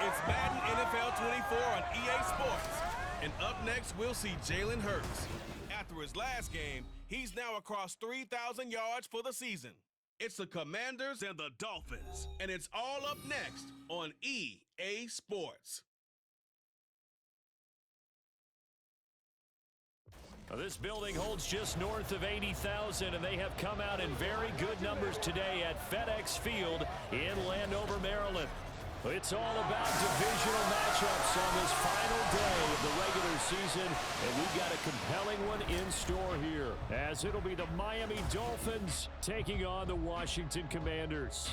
It's Madden NFL 24 on EA Sports. And up next, we'll see Jalen Hurts. After his last game, he's now across 3,000 yards for the season. It's the Commanders and the Dolphins, and it's all up next on EA Sports. This building holds just north of 80,000, and they have come out in very good numbers today at FedEx Field in Landover, Maryland. It's all about divisional matchups on this final day of the regular season, and we've got a compelling one in store here, as it'll be the Miami Dolphins taking on the Washington Commanders.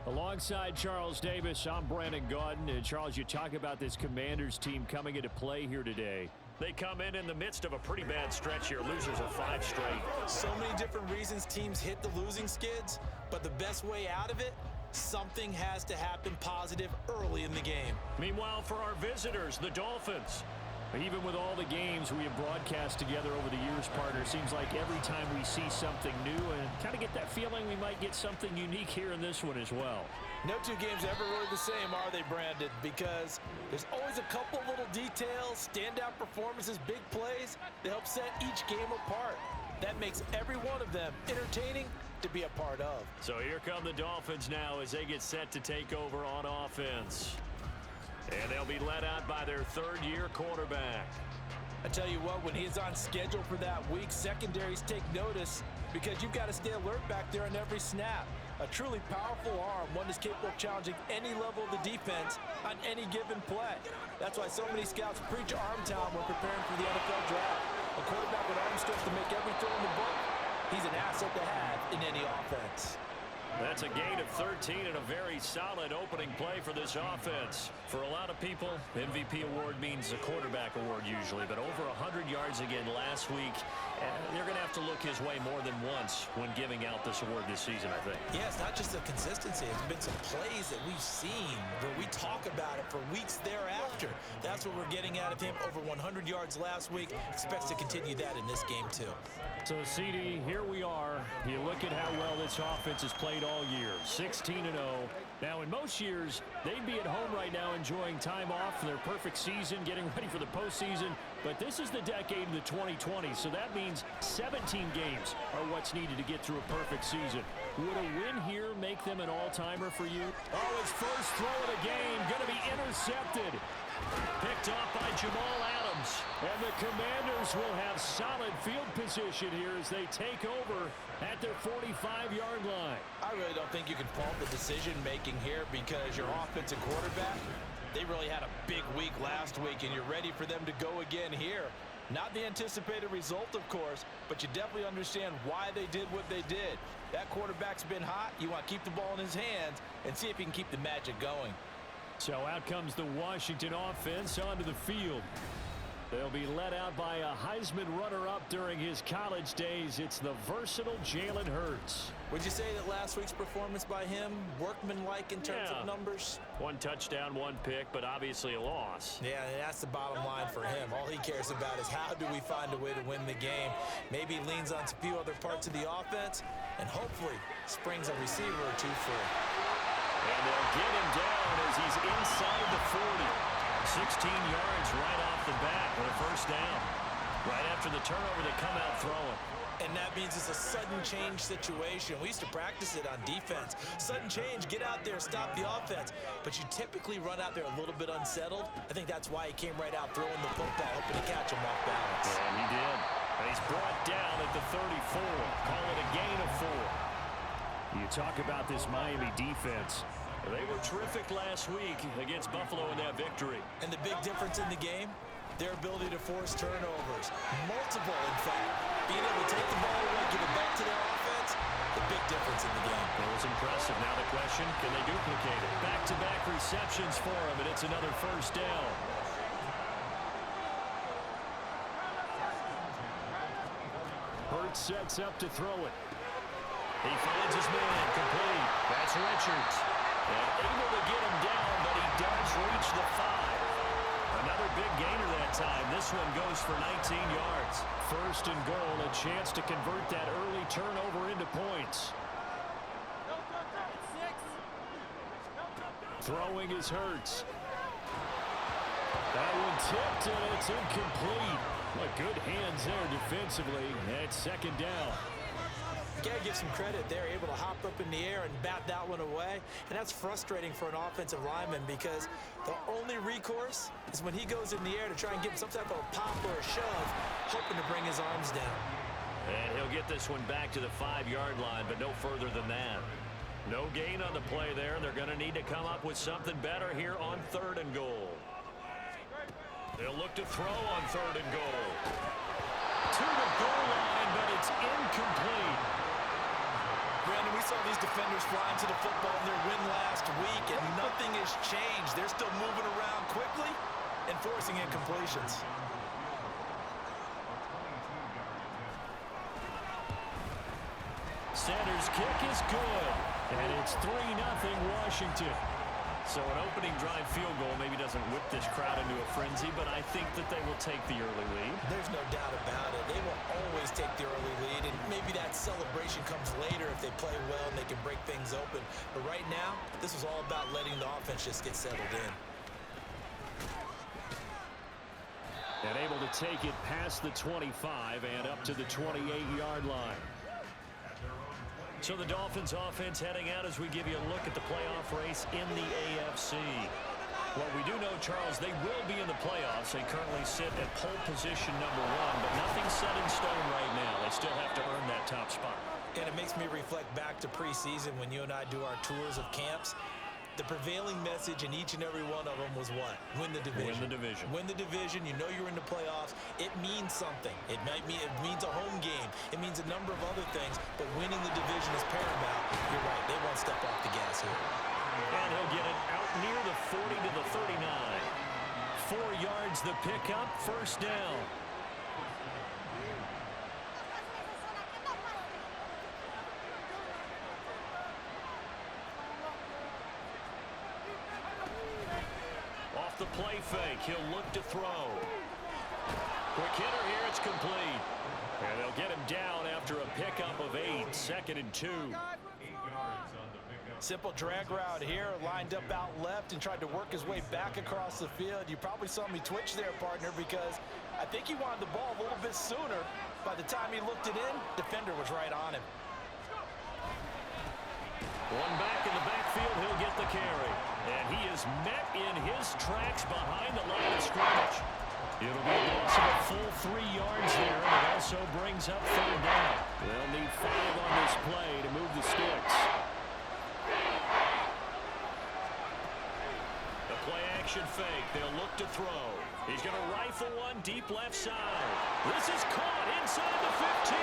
Alongside Charles Davis, I'm Brandon Gaudin. And Charles, you talk about this Commanders team coming into play here today. They come in the midst of a pretty bad stretch here. Losers of 5 straight. So many different reasons teams hit the losing skids, but the best way out of it, something has to happen positive early in the game. Meanwhile, for our visitors, the Dolphins. Even with all the games we have broadcast together over the years, partner, seems like every time we see something new and kind of get that feeling we might get something unique here in this one as well. No two games ever really the same, are they, Brandon? Because there's always a couple little details, standout performances, big plays that help set each game apart. That makes every one of them entertaining to be a part of. So here come the Dolphins now as they get set to take over on offense. And they'll be led out by their third-year quarterback. I tell you what, when he's on schedule for that week, secondaries take notice because you've got to stay alert back there on every snap. A truly powerful arm, one that's capable of challenging any level of the defense on any given play. That's why so many scouts preach arm talent when preparing for the NFL draft. A quarterback with arm strength to make every throw in the book, he's an asset to have in any offense. That's a gain of 13 and a very solid opening play for this offense. For a lot of people, MVP award means a quarterback award usually, but over 100 yards again last week. They're going to have to look his way more than once when giving out this award this season, I think. Yeah, it's not just the consistency. It's been some plays that we've seen where we talk about it for weeks thereafter. That's what we're getting out of him. Over 100 yards last week. Expects to continue that in this game, too. So, CD, here we are. You look at how well this offense has played all year. 16-0. Now, in most years, they'd be at home right now enjoying time off for their perfect season, getting ready for the postseason. But this is the decade of the 2020s, so that means 17 games are what's needed to get through a perfect season. Would a win here make them an all-timer for you? Oh, his first throw of the game going to be intercepted. Picked off by Jamal Adams. And the Commanders will have solid field position here as they take over at their 45-yard line. I really don't think you can fault the decision-making here because your offensive quarterback, they really had a big week last week, and you're ready for them to go again here. Not the anticipated result, of course, but you definitely understand why they did what they did. That quarterback's been hot. You want to keep the ball in his hands and see if he can keep the magic going. So out comes the Washington offense onto the field. They'll be led out by a Heisman runner-up during his college days. It's the versatile Jalen Hurts. Would you say that last week's performance by him, workmanlike in terms of numbers? 1 touchdown, 1 pick, but obviously a loss. Yeah, and that's the bottom line for him. All he cares about is how do we find a way to win the game. Maybe he leans on a few other parts of the offense and hopefully springs a receiver or two free. And they'll get him down as he's inside the 40. 16 yards right off the bat for a first down. Right after the turnover, they come out throwing. And that means it's a sudden change situation. We used to practice it on defense. Sudden change, get out there, stop the offense. But you typically run out there a little bit unsettled. I think that's why he came right out throwing the football, hoping to catch him off balance. And he did. And he's brought down at the 34. Call it a gain of 4. You talk about this Miami defense. They were terrific last week against Buffalo in that victory. And the big difference in the game, their ability to force turnovers. Multiple, in fact. Being able to take the ball away, give it back to their offense, the big difference in the game. It was impressive. Now the question, can they duplicate it? Back-to-back receptions for him, and it's another first down. Hurts sets up to throw it. He finds his man, complete. That's Richards. And able to get him down, but he does reach the 5. Another big gainer that time. This one goes for 19 yards. First and goal, a chance to convert that early turnover into points. Throwing is Hurts. That one tipped, and it's incomplete. But good hands there defensively. It's second down. Got to give some credit. They're able to hop up in the air and bat that one away. And that's frustrating for an offensive lineman because the only recourse is when he goes in the air to try and give him some type of a pop or a shove, hoping to bring his arms down. And he'll get this one back to the 5-yard line, but no further than that. No gain on the play there. They're going to need to come up with something better here on 3rd and goal. They'll look to throw on 3rd and goal. To the goal line, but it's incomplete. Brandon, we saw these defenders flying to the football in their win last week, and nothing has changed. They're still moving around quickly and forcing incompletions. Sanders' kick is good, and it's 3-0 Washington. So an opening drive field goal maybe doesn't whip this crowd into a frenzy, but I think that they will take the early lead. There's no doubt about it. They will always take the early lead, and maybe that celebration comes later if they play well and they can break things open. But right now, this is all about letting the offense just get settled in. And able to take it past the 25 and up to the 28-yard line. So the Dolphins offense heading out as we give you a look at the playoff race in the AFC. What we do know, Charles, they will be in the playoffs. They currently sit at pole position number 1, but nothing's set in stone right now. They still have to earn that top spot. And it makes me reflect back to preseason when you and I do our tours of camps. The prevailing message in each and every one of them was what? Win the division. Win the division. Win the division. You know you're in the playoffs. It means something. It means a home game. It means a number of other things, but winning the division is paramount. You're right. They won't step off the gas here. And he'll get it out near the 40 to the 39. 4 yards the pickup, first down. The play fake. He'll look to throw. Quick hitter here. It's complete. And they'll get him down after a pickup of 8. 2nd and 2. Simple drag route here. Lined up out left and tried to work his way back across the field. You probably saw me twitch there, partner, because I think he wanted the ball a little bit sooner. By the time he looked it in, defender was right on him. One back in the backfield. He'll get the carry. And he is met in his tracks behind the line of scrimmage. It'll be a loss of a full 3 yards there, and it also brings up 3rd down. They'll need 5 on this play to move the sticks. The play action fake. They'll look to throw. He's going to rifle one deep left side. This is caught inside the 15.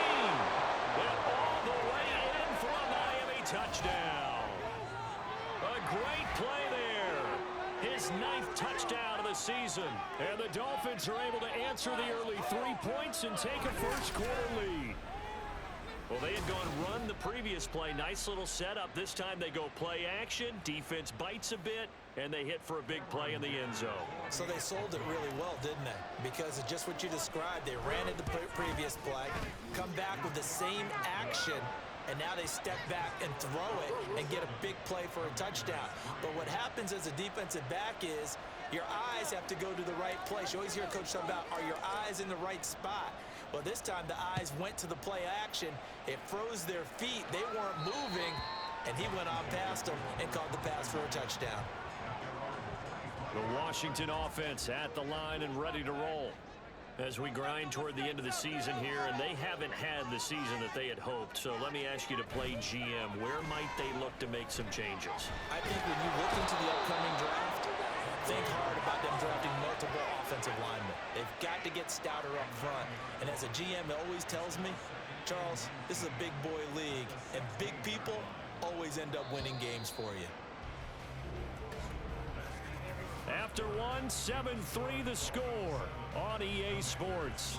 Went all the way in for a Miami touchdown. A great play there. His 9th touchdown of the season. And the Dolphins are able to answer the early 3 points and take a first-quarter lead. Well, they had gone run the previous play. Nice little setup. This time they go play action. Defense bites a bit, and they hit for a big play in the end zone. So they sold it really well, didn't they? Because of just what you described. They ran it the previous play, come back with the same action, and now they step back and throw it and get a big play for a touchdown. But what happens as a defensive back is your eyes have to go to the right place. You always hear a coach talk about, are your eyes in the right spot? Well, this time the eyes went to the play action. It froze their feet. They weren't moving, and he went on past them and caught the pass for a touchdown. The Washington offense at the line and ready to roll as we grind toward the end of the season here, and they haven't had the season that they had hoped. So let me ask you to play GM. Where might they look to make some changes? I think when you look into the upcoming draft, think hard about them drafting multiple offensive linemen. They've got to get stouter up front. And as a GM always tells me, Charles, this is a big boy league, and big people always end up winning games for you. After one, 7-3 the score on EA Sports.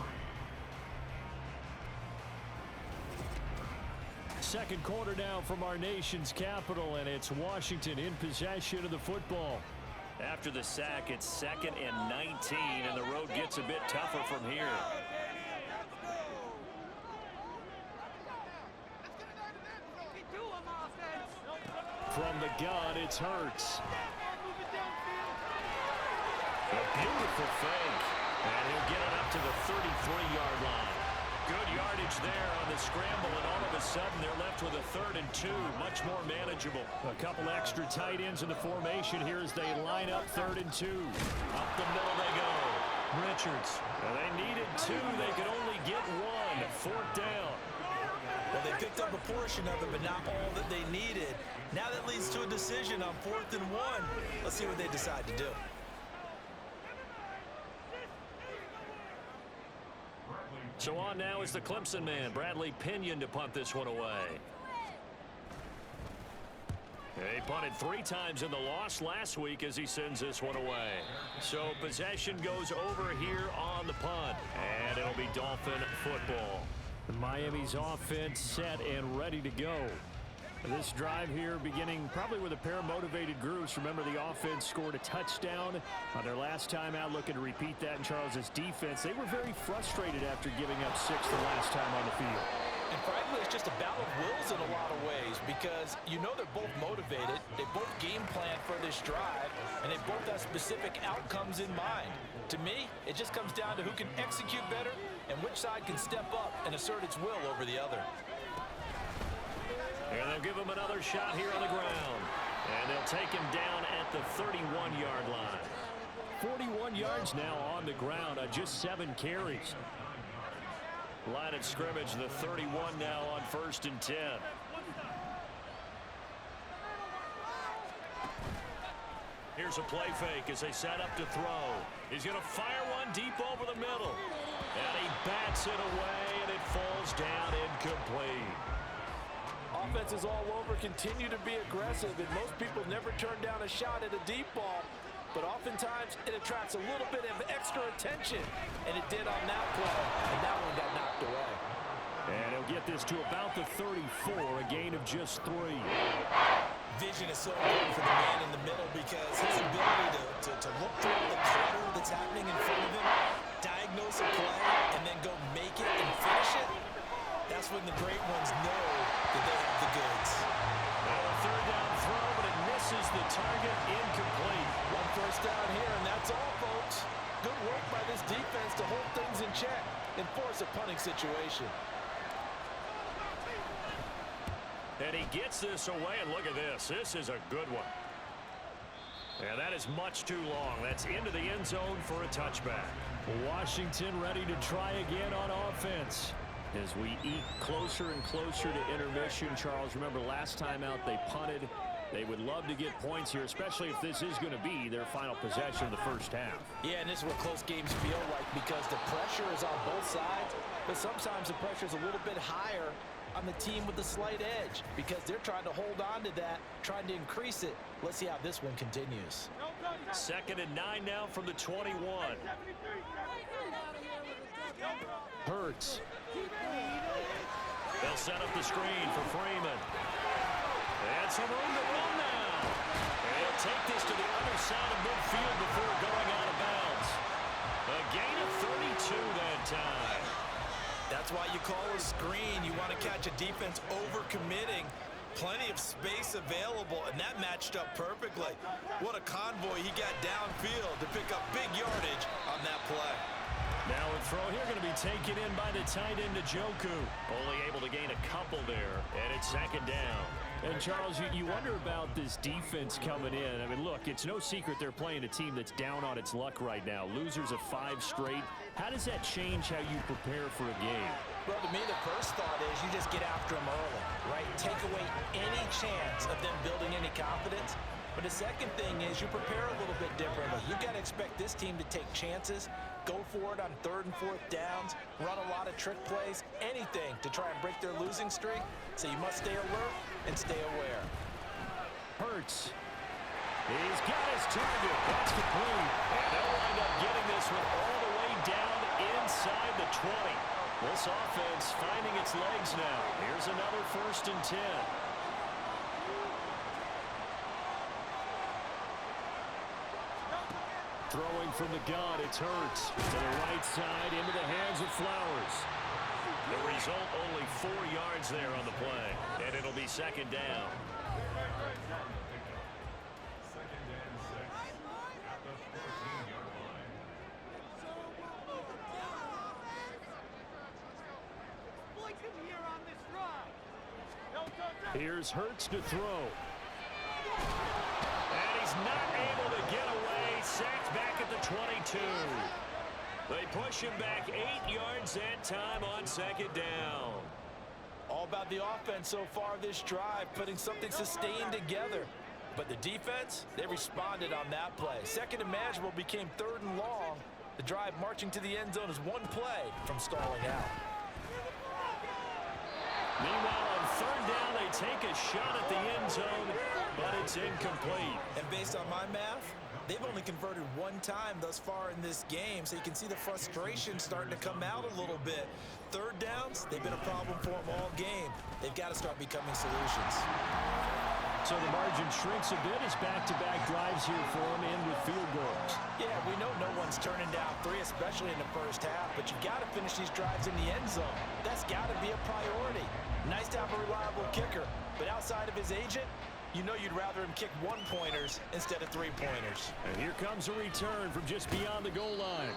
Second quarter now from our nation's capital, and it's Washington in possession of the football. After the sack, it's 2nd and 19, and the road gets a bit tougher from here. From the gun, it's Hurts. A beautiful fake. And he'll get it up to the 33-yard line. Good yardage there on the scramble, and all of a sudden they're left with a 3rd and 2. Much more manageable. A couple extra tight ends in the formation here as they line up 3rd and 2. Up the middle they go. Richards. Well, they needed 2. They could only get 1. 4th down. Well, they picked up a portion of it, but not all that they needed. Now that leads to a decision on 4th and 1. Let's see what they decide to do. So on now is the Clemson man, Bradley Pinion, to punt this one away. He punted 3 times in the loss last week as he sends this one away. So possession goes over here on the punt, and it'll be Dolphin football. Miami's offense set and ready to go. This drive here beginning probably with a pair of motivated groups. Remember, the offense scored a touchdown on their last time out, looking to repeat that in Charles's defense. They were very frustrated after giving up 6 the last time on the field. And frankly, it's just a battle of wills in a lot of ways because you know they're both motivated. They both game plan for this drive, and they both have specific outcomes in mind. To me, it just comes down to who can execute better and which side can step up and assert its will over the other. And they'll give him another shot here on the ground. And they'll take him down at the 31-yard line. 41 yards now on the ground on just 7 carries. Line of scrimmage, the 31 now on 1st and 10. Here's a play fake as they set up to throw. He's going to fire one deep over the middle. And he bats it away, and it falls down incomplete. Offenses all over continue to be aggressive, and most people never turn down a shot at a deep ball. But oftentimes, it attracts a little bit of extra attention, and it did on that play, and that one got knocked away. And he'll get this to about the 34, a gain of just 3. Vision is so important for the man in the middle because his ability to look through the clutter that's happening in front of him, diagnose a play, and then go make it and finish it, that's when the great ones know that they have the goods. Now a 3rd down throw, but it misses the target, incomplete. 1 first down here, and that's all, folks. Good work by this defense to hold things in check and force a punting situation. And he gets this away, and look at this. This is a good one. And that is much too long. That's into the end zone for a touchback. Washington ready to try again on offense. As we eke closer and closer to intermission, Charles, remember last time out they punted. They would love to get points here, especially if this is going to be their final possession of the first half. Yeah, and this is what close games feel like because the pressure is on both sides, but sometimes the pressure is a little bit higher on the team with the slight edge because they're trying to hold on to that, trying to increase it. Let's see how this one continues. 2nd and 9 now from the 21. Hurts. They'll set up the screen for Freeman. And some room to run now. And he'll take this to the other side of midfield before going out of bounds. A gain of 32 that time. That's why you call a screen. You want to catch a defense over-committing. Plenty of space available, and that matched up perfectly. What a convoy he got downfield to pick up big yardage on that play. Now a throw here going to be taken in by the tight end Njoku. Only able to gain a couple there, and it's 2nd down. And Charles, you wonder about this defense coming in. I mean, look, it's no secret they're playing a team that's down on its luck right now. Losers of 5 straight. How does that change how you prepare for a game? Well, to me, the first thought is you just get after them early, right? Take away any chance of them building any confidence. But the second thing is you prepare a little bit differently. You've got to expect this team to take chances, go for it on 3rd and 4th downs, run a lot of trick plays, anything to try and break their losing streak. So you must stay alert and stay aware. Hurts. He's got his target. That's complete. And they'll wind up getting this one all the way down inside the 20. This offense finding its legs now. Here's another 1st and 10. Throwing from the gun, it's Hurts. To the right side, into the hands of Flowers. The result, only 4 yards there on the play. And it'll be 2nd down. Here's Hurts to throw. And he's not able to get away. Sacked back at the 22. They push him back 8 yards that time on second down. All about the offense so far this drive, putting something sustained together. But the defense, they responded on that play. Second and manageable became 3rd and long. The drive marching to the end zone is one play from stalling out. Meanwhile, on 3rd down, they take a shot at the end zone, but it's incomplete. And based on my math, they've only converted one time thus far in this game, so you can see the frustration starting to come out a little bit. 3rd downs, they've been a problem for them all game. They've got to start becoming solutions. So the margin shrinks a bit as back-to-back drives here for them in with field goals. Yeah, we know no one's turning down 3, especially in the first half, but you've got to finish these drives in the end zone. That's got to be a priority. Nice to have a reliable kicker, but outside of his agent, you know you'd rather him kick 1-pointers instead of 3-pointers. And here comes a return from just beyond the goal line.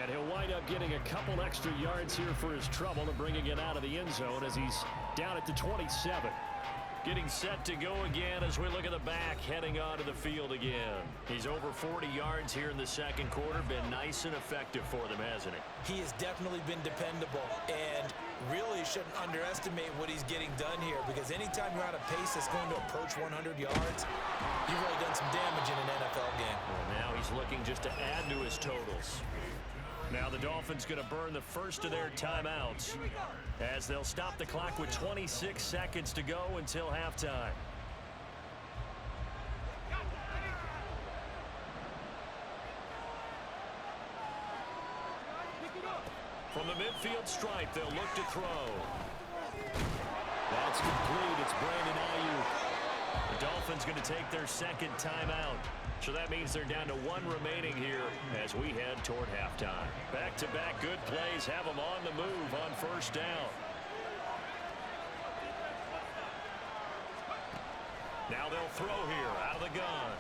And he'll wind up getting a couple extra yards here for his trouble and bringing it out of the end zone as he's down at the 27. Getting set to go again as we look at the back, heading onto the field again. He's over 40 yards here in the second quarter. Been nice and effective for them, hasn't he? He has definitely been dependable, and really shouldn't underestimate what he's getting done here, because anytime you're on a pace that's going to approach 100 yards, you've really done some damage in an NFL game. Well, now he's looking just to add to his totals. Now the Dolphins going to burn the first of their timeouts as they'll stop the clock with 26 seconds to go until halftime. From the midfield stripe, they'll look to throw. That's complete. It's Brandon Ayuk. The Dolphins going to take their second timeout. So that means they're down to 1 remaining here as we head toward halftime. Back-to-back good plays have them on the move on first down. Now they'll throw here out of the gun.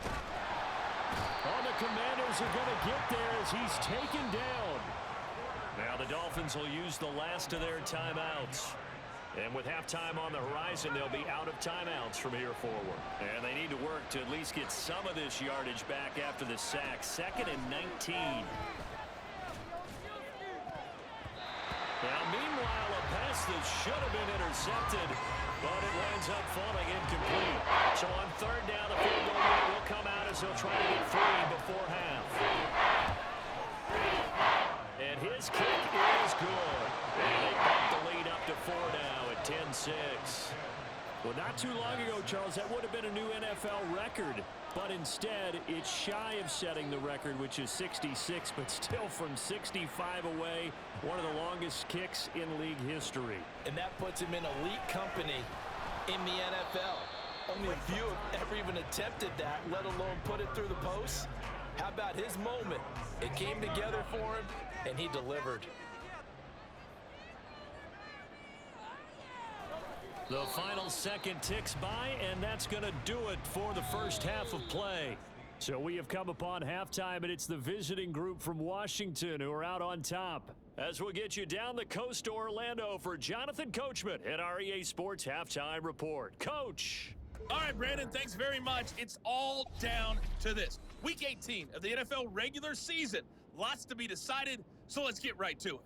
Oh, the Commanders are going to get there as he's taken down. Now the Dolphins will use the last of their timeouts. And with halftime on the horizon, they'll be out of timeouts from here forward. And they need to work to at least get some of this yardage back after the sack. 2nd and 19. Now, meanwhile, a pass that should have been intercepted, but it winds up falling incomplete. So on 3rd down, the field goal unit will come out as they'll try to get 3 before half. And his kick is good. And they bump the lead up to 4 now at 10-6. Well, not too long ago, Charles, that would have been a new NFL record. But instead, it's shy of setting the record, which is 66, but still from 65 away, one of the longest kicks in league history. And that puts him in elite company in the NFL. Only a few have ever even attempted that, let alone put it through the post. How about his moment? It came together for him, and he delivered. The final second ticks by, and that's going to do it for the first half of play. So we have come upon halftime, and it's the visiting group from Washington who are out on top. As we'll get you down the coast to Orlando for Jonathan Coachman at our EA Sports Halftime Report. Coach. All right, Brandon, thanks very much. It's all down to this. Week 18 of the NFL regular season. Lots to be decided, so let's get right to it.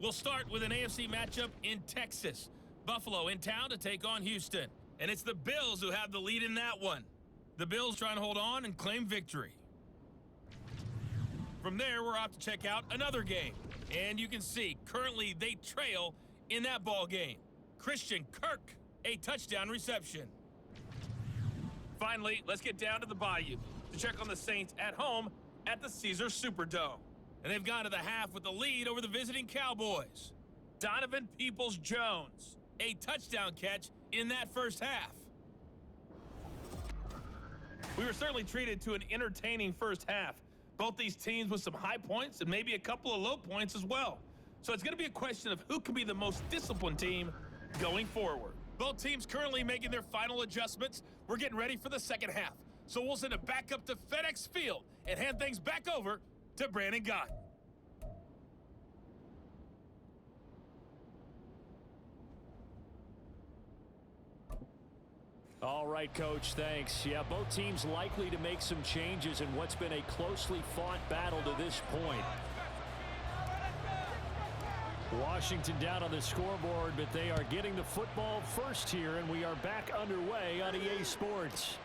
We'll start with an AFC matchup in Texas. Buffalo in town to take on Houston. And it's the Bills who have the lead in that one. The Bills trying to hold on and claim victory. From there, we're off to check out another game. And you can see, currently they trail in that ball game. Christian Kirk, a touchdown reception. Finally, let's get down to the Bayou to check on the Saints at home at the Caesars Superdome. And they've gone to the half with the lead over the visiting Cowboys. Donovan Peoples-Jones, a touchdown catch in that first half. We were certainly treated to an entertaining first half. Both these teams with some high points and maybe a couple of low points as well. So it's going to be a question of who can be the most disciplined team going forward. Both teams currently making their final adjustments. We're getting ready for the second half. So we'll send it back up to FedEx Field and hand things back over to Brandon Gott. All right, Coach, thanks. Yeah, both teams likely to make some changes in what's been a closely fought battle to this point. Washington down on the scoreboard, but they are getting the football first here, and we are back underway on EA Sports.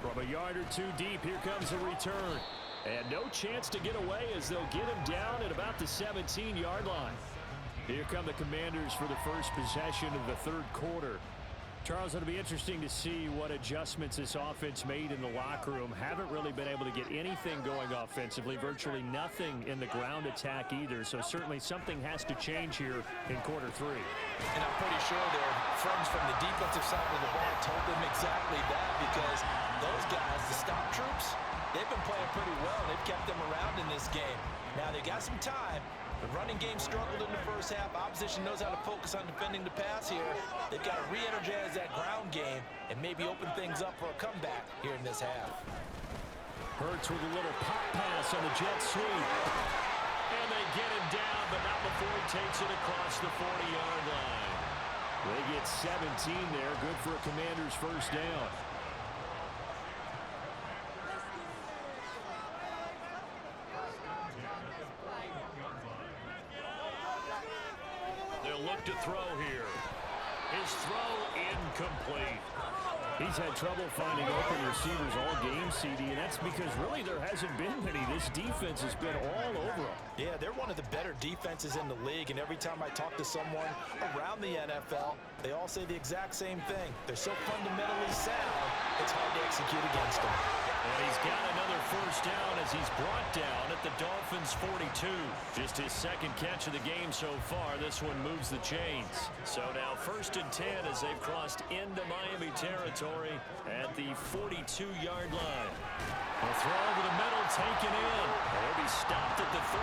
From a yard or two deep, here comes a return. And no chance to get away as they'll get him down at about the 17-yard line. Here come the Commanders for the first possession of the third quarter. Charles, it'll be interesting to see what adjustments this offense made in the locker room. Haven't really been able to get anything going offensively, virtually nothing in the ground attack either. So certainly something has to change here in quarter three. And I'm pretty sure their friends from the defensive side of the ball told them exactly that, because those guys, the stop troops, they've been playing pretty well. They've kept them around in this game. Now they got some time. The running game struggled in the first half. Opposition knows how to focus on defending the pass here. They've got to re-energize that ground game and maybe open things up for a comeback here in this half. Hurts with a little pop pass on the jet sweep. And they get him down, but not before he takes it across the 40-yard line. They get 17 there. Good for a Commander's first down. They'll look to throw here. His throw incomplete. He's had trouble finding open receivers all game, CD, and that's because really there hasn't been many. This defense has been all over them. Yeah, they're one of the better defenses in the league, and every time I talk to someone around the NFL, they all say the exact same thing. They're so fundamentally sound, it's hard to execute against them. And he's got another first down as he's brought down at the Dolphins' 42. Just his second catch of the game so far. This one moves the chains. So now 1st and 10 as they've crossed into Miami territory at the 42-yard line. A throw over the middle taken in. He'll be stopped at the 35,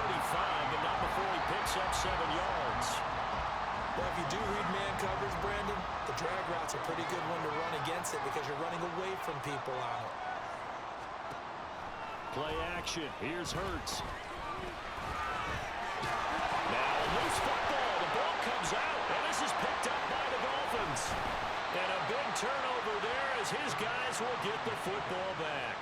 but not before he picks up 7 yards. Well, if you do read man coverage, Brandon, the drag route's a pretty good one to run against it because you're running away from people on it. Play action. Here's Hurts. Now loose football. The ball comes out, and this is picked up by the Dolphins. And a big turnover there as his guys will get the football back.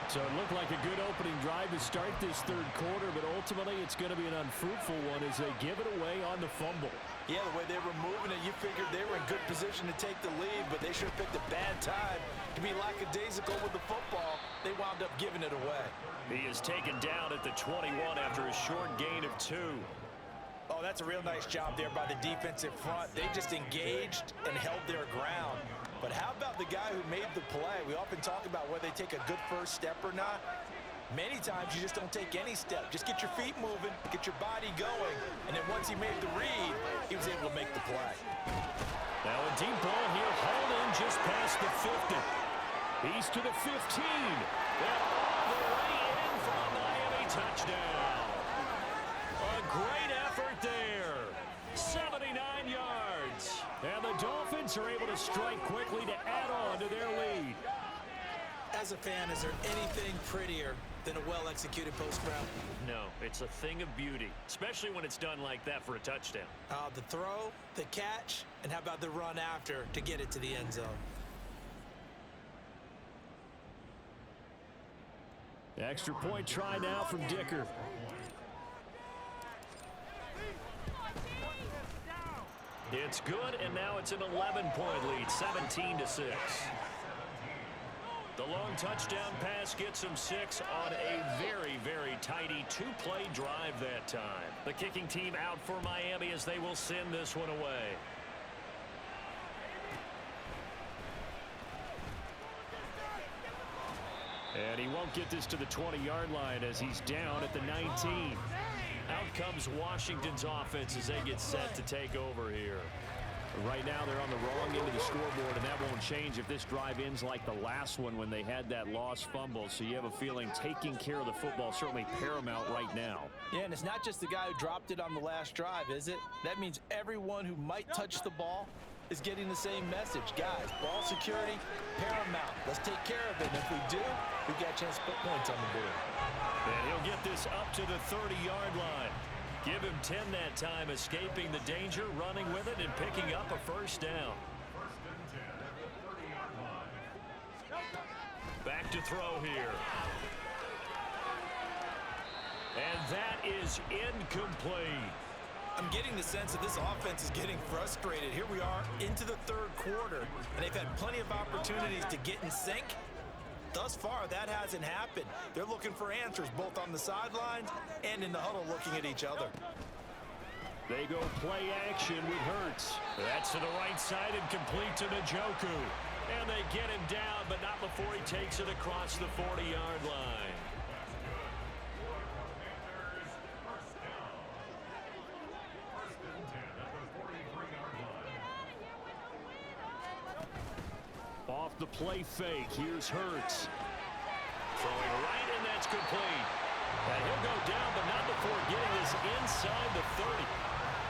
So it looked like a good opening drive to start this third quarter, but ultimately it's going to be an unfruitful one as they give it away on the fumble. Yeah, the way they were moving it, you figured they were in good position to take the lead, but they sure picked a bad time to be lackadaisical with the football. They wound up giving it away. He is taken down at the 21 after a short gain of 2. Oh, that's a real nice job there by the defensive front. They just engaged and held their ground. But how about the guy who made the play? We often talk about whether they take a good first step or not. Many times you just don't take any step. Just get your feet moving, get your body going, and then once he made the read, he was able to make the play. Now a deep ball here, hauled in just past the 50. He's to the 15. And all the way in for a Miami touchdown. A great effort there. 79 yards. And the Dolphins are able to strike quickly to add on to their lead. As a fan, is there anything prettier than a well-executed post route? No, it's a thing of beauty, especially when it's done like that for a touchdown. The throw, the catch, and how about the run after to get it to the end zone? Extra point try now from Dicker. It's good, and now it's an 11-point lead, 17-6. The long touchdown pass gets him 6 on a very, very tidy 2-play drive that time. The kicking team out for Miami as they will send this one away. And he won't get this to the 20-yard line as he's down at the 19. Out comes Washington's offense as they get set to take over here. Right now they're on the wrong end of the scoreboard, and that won't change if this drive ends like the last one when they had that lost fumble. So you have a feeling taking care of the football certainly paramount right now. Yeah, and it's not just the guy who dropped it on the last drive, is it? That means everyone who might touch the ball is getting the same message. Guys, ball security, paramount. Let's take care of it. And if we do, we've got a chance to put points on the board. And he'll get this up to the 30-yard line. Give him 10 that time, escaping the danger, running with it, and picking up a first down. to throw here. And that is incomplete. I'm getting the sense that this offense is getting frustrated. Here we are into the third quarter, and they've had plenty of opportunities to get in sync. Thus far, that hasn't happened. They're looking for answers both on the sidelines and in the huddle looking at each other. They go play action with Hurts. That's to the right side and complete to Njoku. And they get him down, but not before he takes it across the 40-yard line. Off the play fake, here's Hurts. Throwing right, and that's complete. And he'll go down, but not before getting this inside the 30.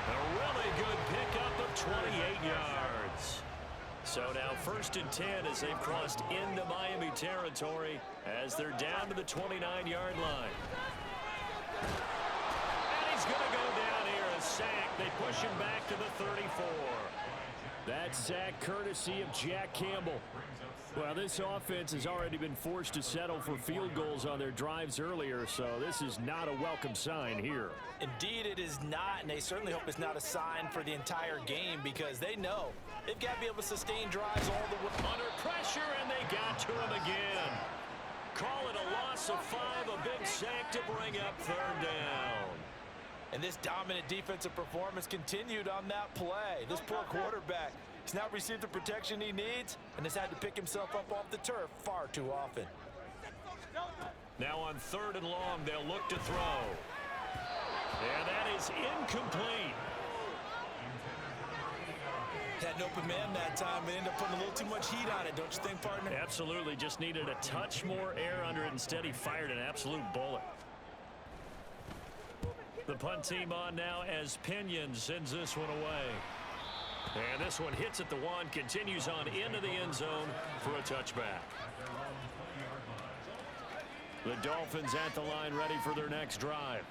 A really good pickup of 28 yards. So now 1st and 10 as they've crossed into Miami territory as they're down to the 29-yard line. And he's going to go down here, a sack. They push him back to the 34. That sack courtesy of Jack Campbell. Well, this offense has already been forced to settle for field goals on their drives earlier, so this is not a welcome sign here. Indeed, it is not, and they certainly hope it's not a sign for the entire game because they know they've got to be able to sustain drives all the way. Under pressure, and they got to him again. Call it a loss of 5, a big sack to bring up 3rd down. And this dominant defensive performance continued on that play. This poor quarterback has not received the protection he needs and has had to pick himself up off the turf far too often. Now on 3rd and long, they'll look to throw. And that is incomplete. Had an open man that time, but ended up putting a little too much heat on it, don't you think, partner? Absolutely, just needed a touch more air under it. Instead, he fired an absolute bullet. The punt team on now as Pinion sends this one away. And this one hits at the 1, continues on into the end zone for a touchback. The Dolphins at the line ready for their next drive.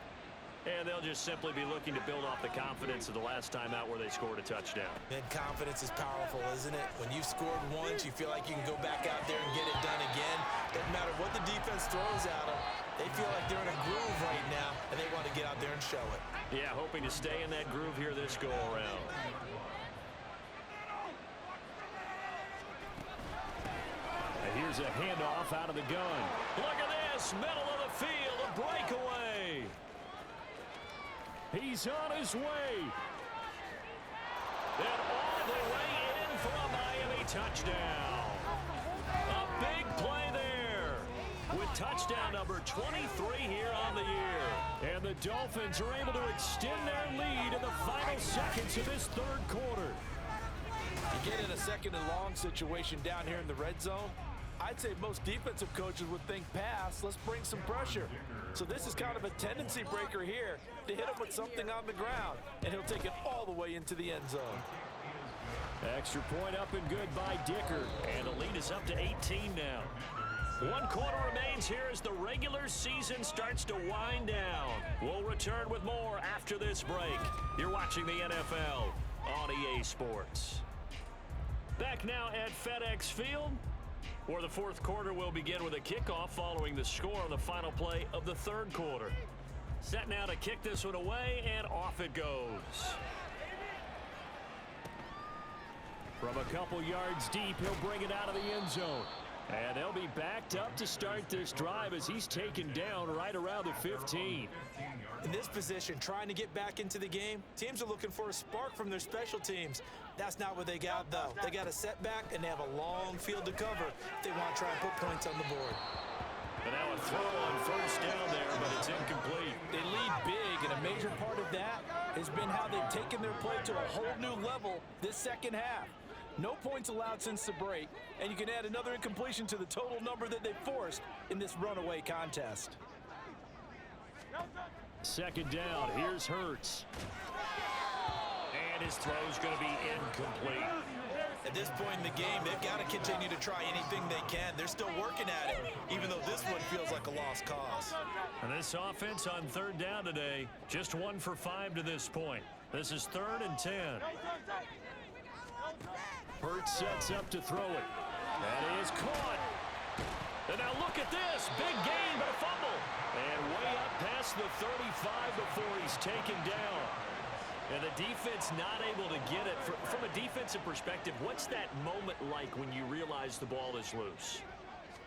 And they'll just simply be looking to build off the confidence of the last time out where they scored a touchdown. And confidence is powerful, isn't it? When you've scored once, you feel like you can go back out there and get it done again. Doesn't matter what the defense throws at them. They feel like they're in a groove right now, and they want to get out there and show it. Yeah, hoping to stay in that groove here this go-around. And here's a handoff out of the gun. Look at this, middle of the field, a breakaway. He's on his way. And all the way in for a Miami touchdown. A big play there with touchdown number 23 here on the year. And the Dolphins are able to extend their lead in the final seconds of this 3rd quarter. You get in a 2nd and long situation down here in the red zone, I'd say most defensive coaches would think pass, let's bring some pressure. So this is kind of a tendency breaker here to hit him with something on the ground, and he'll take it all the way into the end zone. Extra point up and good by Dicker, and the lead is up to 18 now. 1 quarter remains here as the regular season starts to wind down. We'll return with more after this break. You're watching the NFL on EA Sports. Back now at FedEx Field, where the 4th quarter will begin with a kickoff following the score on the final play of the 3rd quarter. Set now to kick this one away, and off it goes. From a couple yards deep, he'll bring it out of the end zone. And they'll be backed up to start this drive as he's taken down right around the 15. In this position, trying to get back into the game, teams are looking for a spark from their special teams. That's not what they got, though. They got a setback, and they have a long field to cover if they want to try and put points on the board. And now a throw on 1st down there, but it's incomplete. They lead big, and a major part of that has been how they've taken their play to a whole new level this 2nd half. No points allowed since the break, and you can add another incompletion to the total number that they forced in this runaway contest. 2nd down, here's Hurts. And his throw's going to be incomplete. At this point in the game, they've got to continue to try anything they can. They're still working at it, even though this one feels like a lost cause. And this offense on 3rd down today, just 1 for 5 to this point. This is 3rd and 10. Hurts sets up to throw it. That is caught. And now look at this. Big gain, but a fumble. And way up past the 35 before he's taken down. And the defense not able to get it. From a defensive perspective, what's that moment like when you realize the ball is loose?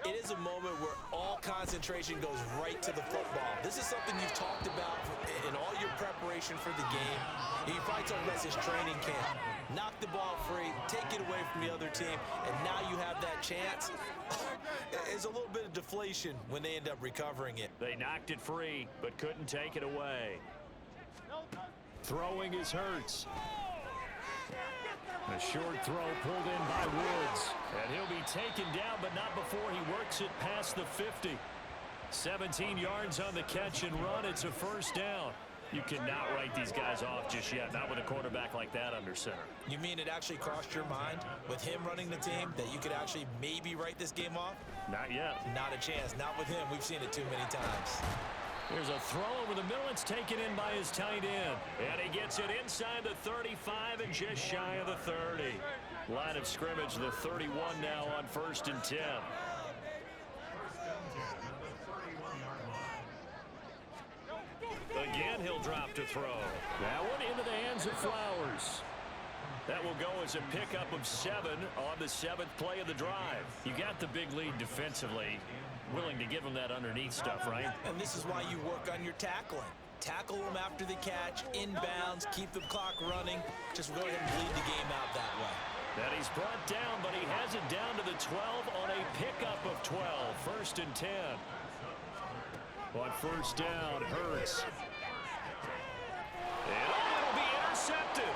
It is a moment where all concentration goes right to the football. This is something you've talked about in all your preparation for the game. You probably talked about this training camp. Knock the ball free, take it away from the other team, and now you have that chance. It's a little bit of deflation when they end up recovering it. They knocked it free, but couldn't take it away. Throwing is Hurts. A short throw pulled in by Woods. And he'll be taken down, but not before he works it past the 50. 17 yards on the catch and run. It's a first down. You cannot write these guys off just yet, not with a quarterback like that under center. You mean it actually crossed your mind with him running the team that you could actually maybe write this game off? Not yet. Not a chance. Not with him. We've seen it too many times. Here's a throw over the middle. It's taken in by his tight end. And he gets it inside the 35 and just shy of the 30. Line of scrimmage, the 31 now on 1st and 10. Again, he'll drop to throw. That one into the hands of Flowers. That will go as a pickup of 7 on the 7th play of the drive. You got the big lead defensively. Willing to give him that underneath stuff, right? And this is why you work on your tackling. Tackle them after the catch, inbounds, keep the clock running. Just go ahead and bleed the game out that way. That he's brought down, but he has it down to the 12 on a pickup of 12. 1st and 10. On 1st down, Hurts. And it'll be intercepted.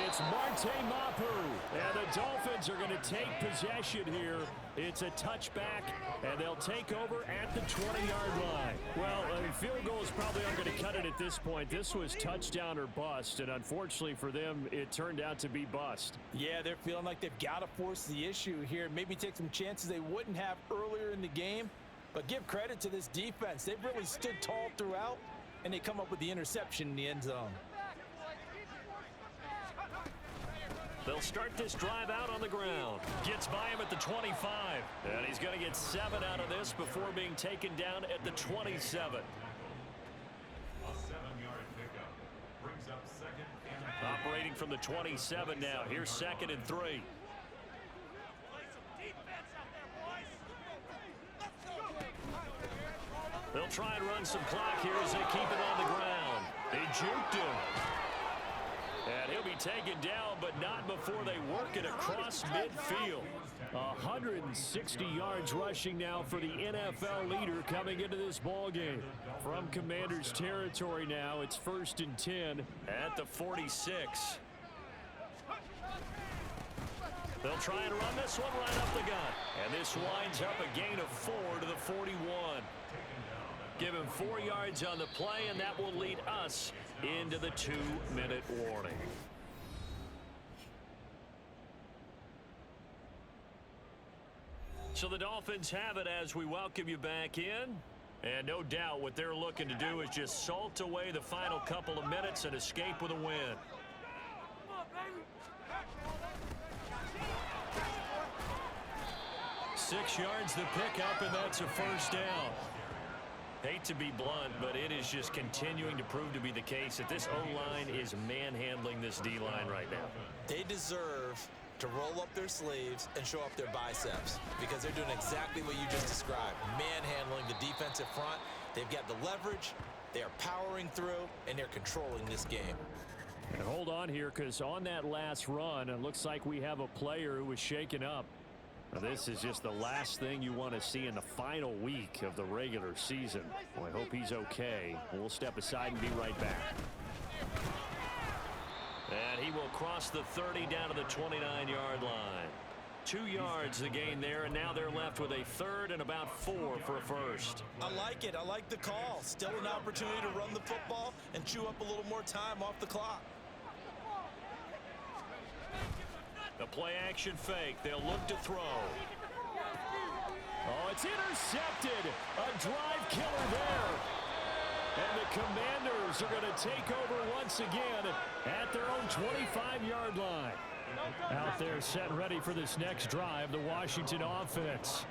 It's Marte Mapu, and the Dolphins are going to take possession here. It's a touchback, and they'll take over at the 20-yard line. Well, field goals probably aren't going to cut it at this point. This was touchdown or bust, and unfortunately for them, it turned out to be bust. Yeah, they're feeling like they've got to force the issue here. Maybe take some chances they wouldn't have earlier in the game. But give credit to this defense. They've really stood tall throughout, and they come up with the interception in the end zone. They'll start this drive out on the ground. Gets by him at the 25. And he's going to get 7 out of this before being taken down at the 27. A 7-yard pickup brings up 2nd and Operating from the 27 now. Here's 2nd and 3. They'll try and run some clock here as they keep it on the ground. They juked him. And he'll be taken down, but not before they work it across midfield. 160 yards rushing now for the NFL leader coming into this ball game. From Commanders territory now, it's 1st and 10 at the 46. They'll try and run this one right up the gut. And this winds up a gain of 4 to the 41. Give him 4 yards on the play, and that will lead us into the 2-minute warning. So the Dolphins have it as we welcome you back in. And no doubt what they're looking to do is just salt away the final couple of minutes and escape with a win. Six yards the pickup, and that's a first down. Hate to be blunt, but it is just continuing to prove to be the case that this O-line is manhandling this D-line right now. They deserve to roll up their sleeves and show up their biceps because they're doing exactly what you just described, manhandling the defensive front. They've got the leverage, they are powering through, and they're controlling this game. And hold on here, because on that last run, it looks like we have a player who was shaken up. Now, this is just the last thing you want to see in the final week of the regular season. Well, I hope he's okay. We'll step aside and be right back. And he will cross the 30 down to the 29-yard line. 2 yards the gain there, and now they're left with a third and about 4 for a first. I like it. I like the call. Still an opportunity to run the football and chew up a little more time off the clock. The play-action fake. They'll look to throw. Oh, it's intercepted. A drive killer there. And the Commanders are going to take over once again at their own 25-yard line. Out there set ready for this next drive, the Washington offense.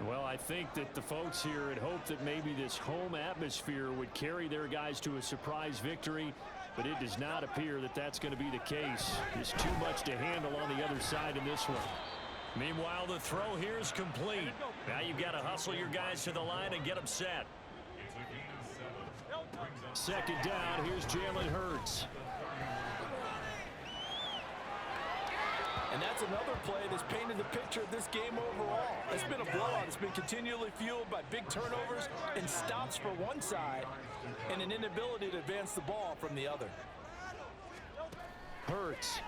Well, I think that the folks here had hoped that maybe this home atmosphere would carry their guys to a surprise victory, but it does not appear that that's going to be the case. Just too much to handle on the other side in this one. Meanwhile, the throw here is complete. Now you've got to hustle your guys to the line and get them set. Second down, here's Jalen Hurts. And that's another play that's painted the picture of this game overall. It's been a blowout. It's been continually fueled by big turnovers and stops for one side and an inability to advance the ball from the other. Hurts.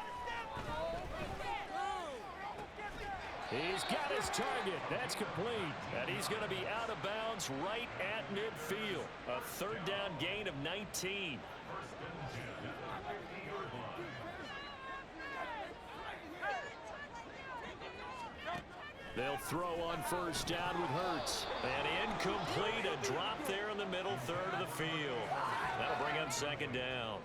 He's got his target. That's complete. And he's going to be out of bounds right at midfield. A third down gain of 19. They'll throw on first down with Hurts. And incomplete, a drop there in the middle third of the field. That'll bring up second down.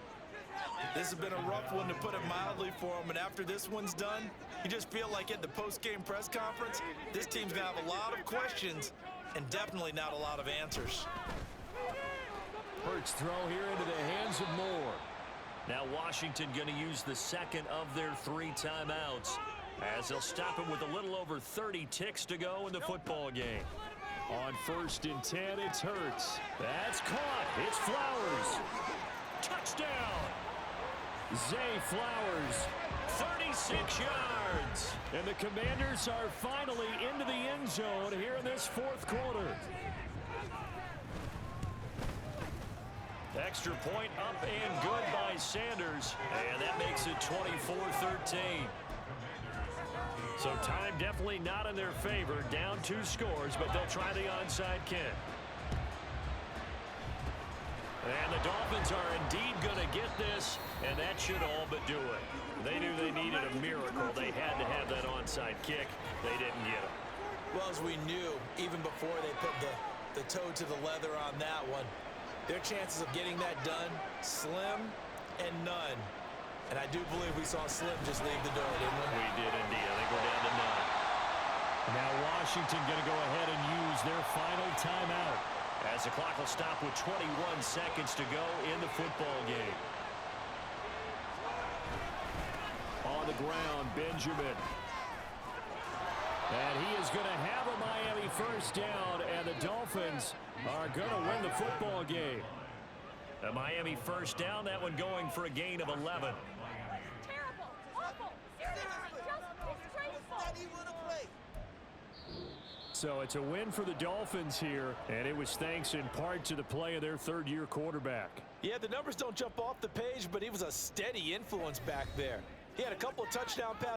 This has been a rough one, to put it mildly, for him. And after this one's done, you just feel like at the post-game press conference, this team's going to have a lot of questions and definitely not a lot of answers. Hurts throw here into the hands of Moore. Now Washington going to use the second of their 3 timeouts, as they'll stop him with a little over 30 ticks to go in the football game. On first and 10, it's Hurts. That's caught. It's Flowers. Touchdown. Zay Flowers, 36 yards. And the Commanders are finally into the end zone here in this fourth quarter. Extra point up and good by Sanders. And that makes it 24-13. So time definitely not in their favor. Down 2 scores, but they'll try the onside kick. And the Dolphins are indeed going to get this, and that should all but do it. They knew they needed a miracle. They had to have that onside kick. They didn't get it. Well, as we knew, even before they put the toe to the leather on that one, their chances of getting that done, slim and none. And I do believe we saw Slim just leave the door, didn't we? We did indeed. I think we're down to none. Now Washington going to go ahead and use their final timeout, as the clock will stop with 21 seconds to go in the football game. On the ground, Benjamin. And he is going to have a Miami first down, and the Dolphins are going to win the football game. A Miami first down, that one going for a gain of 11. Terrible. Awful. Seriously, just disgraceful. So it's a win for the Dolphins here, and it was thanks in part to the play of their third-year quarterback. Yeah, the numbers don't jump off the page, but he was a steady influence back there. He had a couple of touchdown passes.